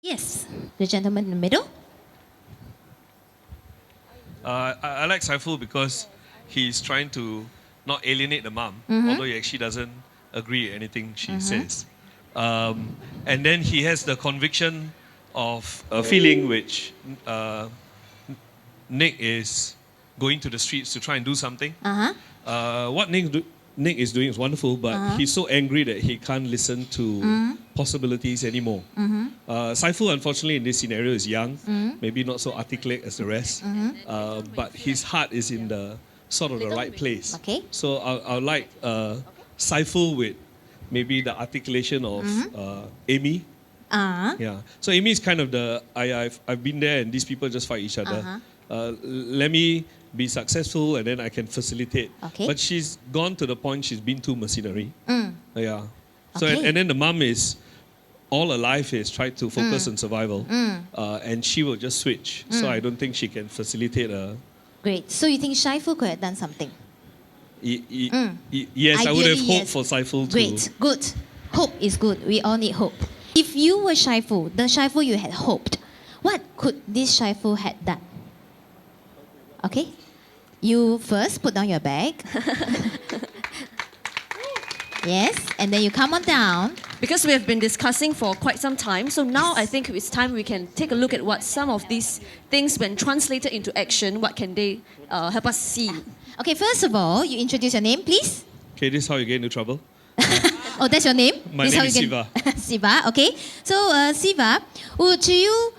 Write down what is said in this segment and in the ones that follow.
Yes, the gentleman in the middle. I like Saiful because he's trying to not alienate the mom, although he actually doesn't agree with anything she says. And then he has the conviction of a feeling which Nick is going to the streets to try and do something. What Nick is doing is wonderful, but he's so angry that he can't listen to possibilities anymore. Saiful, unfortunately, in this scenario is young, maybe not so articulate as the rest, but his heart is in the sort of the right place. Okay. So I like Saiful with maybe the articulation of Amy. Yeah. So Amy is kind of the I've been there and these people just fight each other. Let me be successful and then I can facilitate. Okay. But she's gone to the point she's been too mercenary. Yeah. So Okay. and then the mum is all her life is tried to focus on survival, and she will just switch. So I don't think she can facilitate a. Great. So you think Saiful could have done something? Yes, I would have Ideally, hoped yes. for Saiful to. Great. Good. Hope is good. We all need hope. If you were Saiful, the Saiful you had hoped, what could this Saiful had done? Okay. You first put down your bag. Yes, and then you come on down. Because we have been discussing for quite some time, so now I think it's time we can take a look at what some of these things, when translated into action, what can they help us see? Okay, first of all, you introduce your name, please. Okay, this is how you get into trouble. Oh, that's your name? My This name how is you Siva. Siva, okay. So, Siva, would you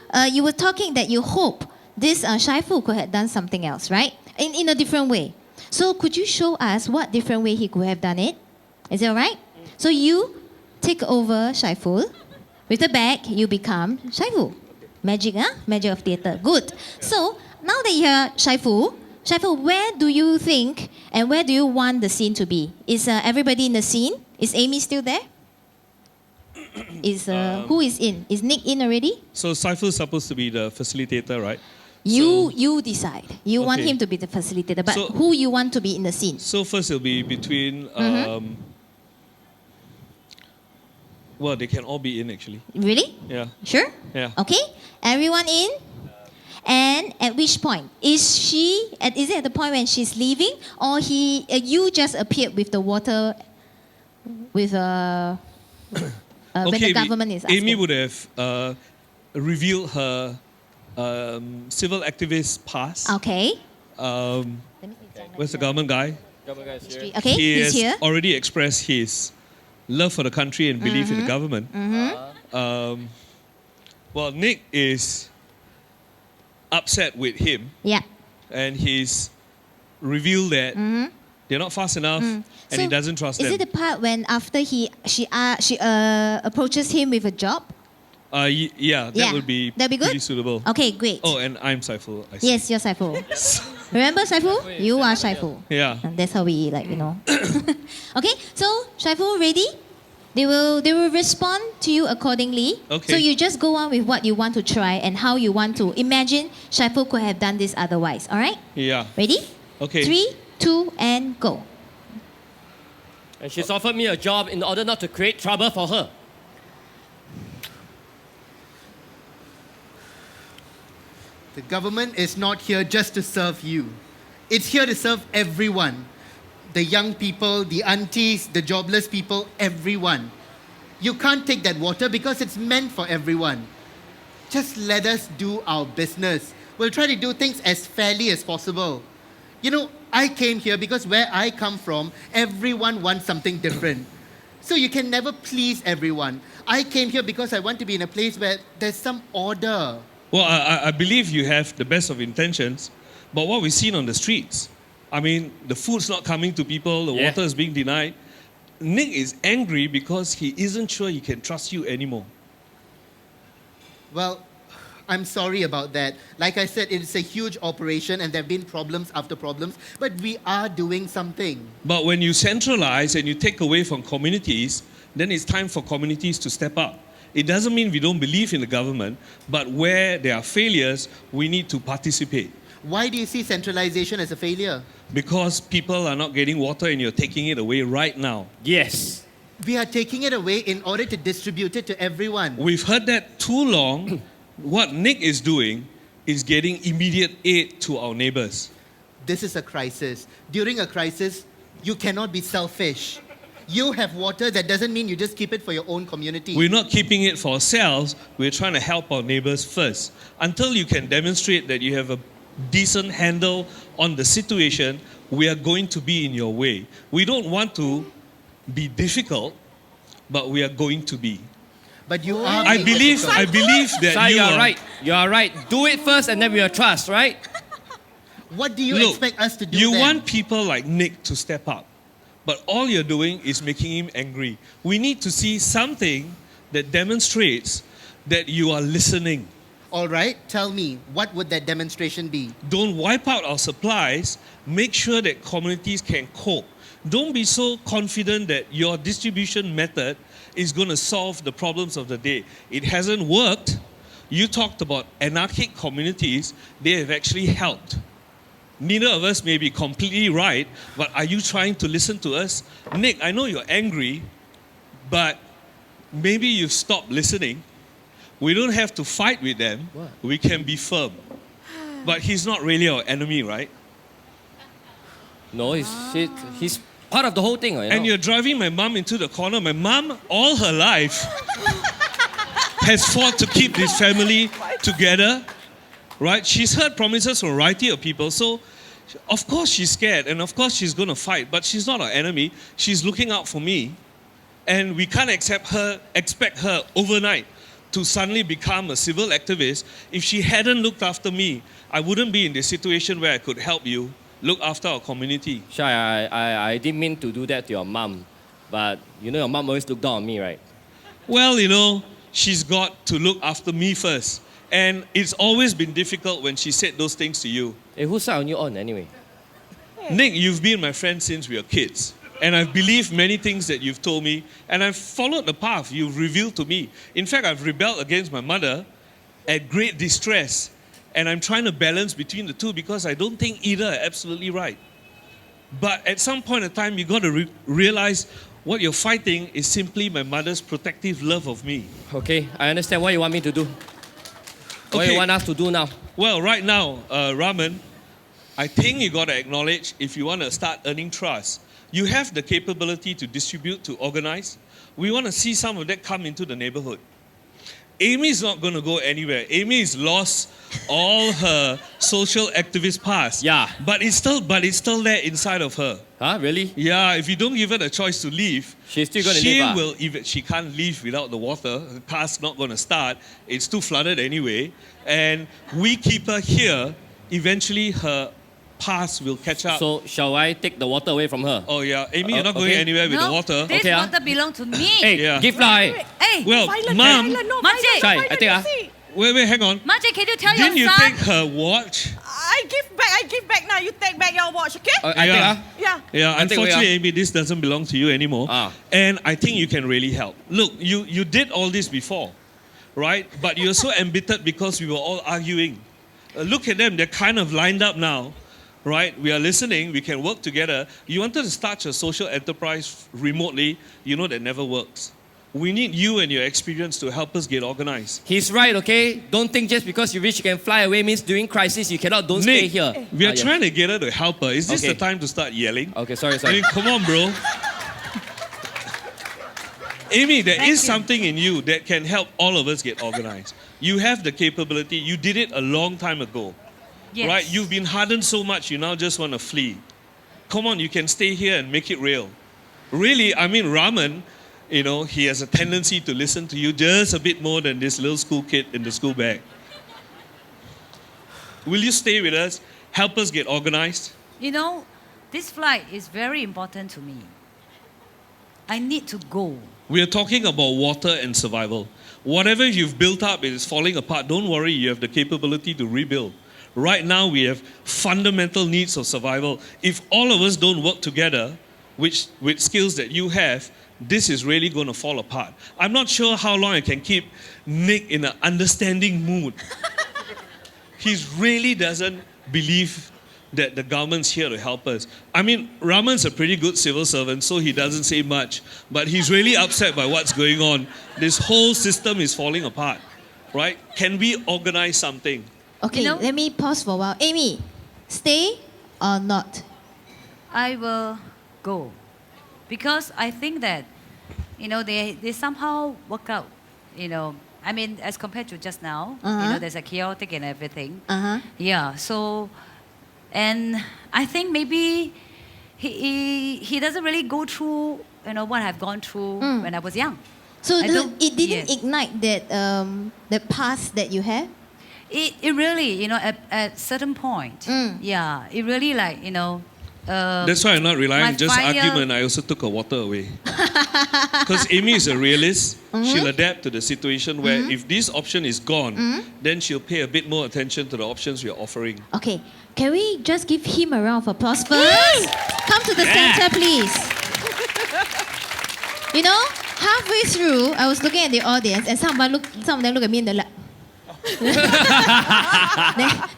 were talking that you hope this Saiful could have done something else, right? In a different way. So, could you show us what different way he could have done it? Is it all right? So, you take over Saiful. With the bag, you become Saiful. Magic, huh? Magic of theatre. Good. So, now that you're Saiful, where do you think and where do you want the scene to be? Is everybody in the scene? Is Amy still there? Is who is in? Is Nick in already? So Saiful is supposed to be the facilitator, right? You decide. You want Okay. him to be the facilitator, but So- who you want to be in the scene? So first it'll be between. Well, they can all be in actually. Really? Yeah. Sure? Yeah. Okay. Everyone in? And at which point? Is it at the point when she's leaving, or you just appeared with the water, with when the government is asking? Amy would have revealed her civil activist past. Okay. Where's the government guy? Okay. He He's has here. already expressed his love for the country and belief in the government. Well, Nick is upset with him, Yeah. and he's revealed that they're not fast enough, and he doesn't trust Is them. it the part when after she approaches him with a job? Yeah, that would be That'd be good? pretty suitable. Okay, great. Oh, and I'm Saiful. I see. Yes, you're Saiful. Remember Saiful? You are Saiful. Yeah. And that's how we Okay, so Saiful, ready? They will respond to you accordingly. Okay. So you just go on with what you want to try and how you want to imagine Saiful could have done this otherwise. All right? Yeah. Ready? Okay. 3, 2, and go. And she's offered me a job in order not to create trouble for her. The government is not here just to serve you. It's here to serve everyone. The young people, the aunties, the jobless people, everyone. You can't take that water because it's meant for everyone. Just let us do our business. We'll try to do things as fairly as possible. You know, I came here because where I come from, everyone wants something different. So you can never please everyone. I came here because I want to be in a place where there's some order. Well, I believe you have the best of intentions, but what we've seen on the streets, I mean, the food's not coming to people, the water is being denied. Nick is angry because he isn't sure he can trust you anymore. Well, I'm sorry about that. Like I said, it's a huge operation and there have been problems after problems, but we are doing something. But when you centralize and you take away from communities, then it's time for communities to step up. It doesn't mean we don't believe in the government, but where there are failures, we need to participate. Why do you see centralization as a failure? Because people are not getting water and you're taking it away right now. Yes. We are taking it away in order to distribute it to everyone. We've heard that too long. What Nick is doing is getting immediate aid to our neighbors. This is a crisis. During a crisis, you cannot be selfish. You have water, that doesn't mean you just keep it for your own community. We're not keeping it for ourselves. We're trying to help our neighbors first. Until you can demonstrate that you have a decent handle on the situation, we are going to be in your way. We don't want to be difficult, but we are going to be. But you are. I believe that Sai, you you're are right. You're right. Do it first and then we will trust, right? What do you Look, expect us to do you then? want people like Nick to step up, but all you're doing is making him angry. We need to see something that demonstrates that you are listening. All right, tell me, what would that demonstration be? Don't wipe out our supplies. Make sure that communities can cope. Don't be so confident that your distribution method is going to solve the problems of the day. It hasn't worked. You talked about anarchic communities. They have actually helped. Neither of us may be completely right, but are you trying to listen to us? Nick, I know you're angry, but maybe you've stopped listening. We don't have to fight with them. What? We can be firm. But he's not really our enemy, right? No, he's part of the whole thing. You know? And you're driving my mom into the corner. My mom, all her life, has fought to keep this family together, right? She's heard promises from a variety of people. So, of course she's scared, and of course she's going to fight. But she's not our enemy. She's looking out for me. And we can't expect her overnight to suddenly become a civil activist. If she hadn't looked after me, I wouldn't be in the situation where I could help you look after our community. Shai, I didn't mean to do that to your mom, but you know your mom always looked down on me, right? Well, you know, she's got to look after me first. And it's always been difficult when she said those things to you. Hey, whose side are you on anyway? Nick, you've been my friend since we were kids. And I've believed many things that you've told me. And I've followed the path you've revealed to me. In fact, I've rebelled against my mother at great distress. And I'm trying to balance between the two because I don't think either are absolutely right. But at some point in time, you got to realize what you're fighting is simply my mother's protective love of me. Okay, I understand what you want me to do. What you want us to do now? Well, right now, Raman, I think you got to acknowledge if you want to start earning trust, you have the capability to distribute, to organize. We want to see some of that come into the neighborhood. Amy's not going to go anywhere. Amy's lost all her social activist past. Yeah. But it's still there inside of her. Huh, really? Yeah, if you don't give her the choice to leave, She's still going to she leave. will. She can't leave without the water. Her car's not going to start. It's too flooded anyway. And we keep her here. Eventually, her past will catch up. So shall I take the water away from her? Oh yeah, Amy, you're not going okay. anywhere with the water. This Okay, water belongs to me. Hey, Yeah. give fly. Hey, Well, Mom, Makcik, Shai, I take wait, hang on. Makcik, can you tell Didn't you your take son? her watch? I give back now. You take back your watch, okay? I Yeah. take Yeah. Yeah, I take away, unfortunately, Amy, this doesn't belong to you anymore. Ah. And I think you can really help. Look, you did all this before, right? But you're so embittered because we were all arguing. Look at them, they're kind of lined up now, right? We are listening, we can work together. You wanted to start your social enterprise remotely, you know that never works. We need you and your experience to help us get organized. He's right, okay? Don't think just because you wish you can fly away means during crisis you cannot don't stay Nick, here. we are Yeah. trying to get her to help her. Is this Okay. the time to start yelling? Okay, sorry. I mean, come on, bro. Amy, there is something in you that can help all of us get organized. You have the capability. You did it a long time ago. Yes. Right? You've been hardened so much, you now just want to flee. Come on, you can stay here and make it real. Really, I mean, Raman, you know, he has a tendency to listen to you just a bit more than this little school kid in the school bag. Will you stay with us? Help us get organized? You know, this flight is very important to me. I need to go. We are talking about water and survival. Whatever you've built up is falling apart. Don't worry, you have the capability to rebuild. Right now, we have fundamental needs of survival. If all of us don't work together, with skills that you have, this is really going to fall apart. I'm not sure how long I can keep Nick in an understanding mood. He really doesn't believe that the government's here to help us. I mean, Raman's a pretty good civil servant, so he doesn't say much, but he's really upset by what's going on. This whole system is falling apart, right? Can we organize something? Okay, You know- let me pause for a while. Amy, stay or not? I will go. Because I think that, they somehow work out, I mean, as compared to just now, there's a chaotic and everything. Uh-huh. Yeah, so, and I think maybe he doesn't really go through, what I've gone through when I was young. So I don't- it didn't yes. ignite that past that you have? It really, at certain point, yeah, it really That's why I'm not relying my on just fire- argument. I also took her water away. Because Amy is a realist. She'll adapt to the situation where if this option is gone, then she'll pay a bit more attention to the options we are offering. Okay, can we just give him a round of applause first? Come to the center, please. Halfway through, I was looking at the audience, and some of them look at me and they're like,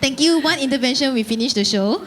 thank you. One intervention, we finished the show.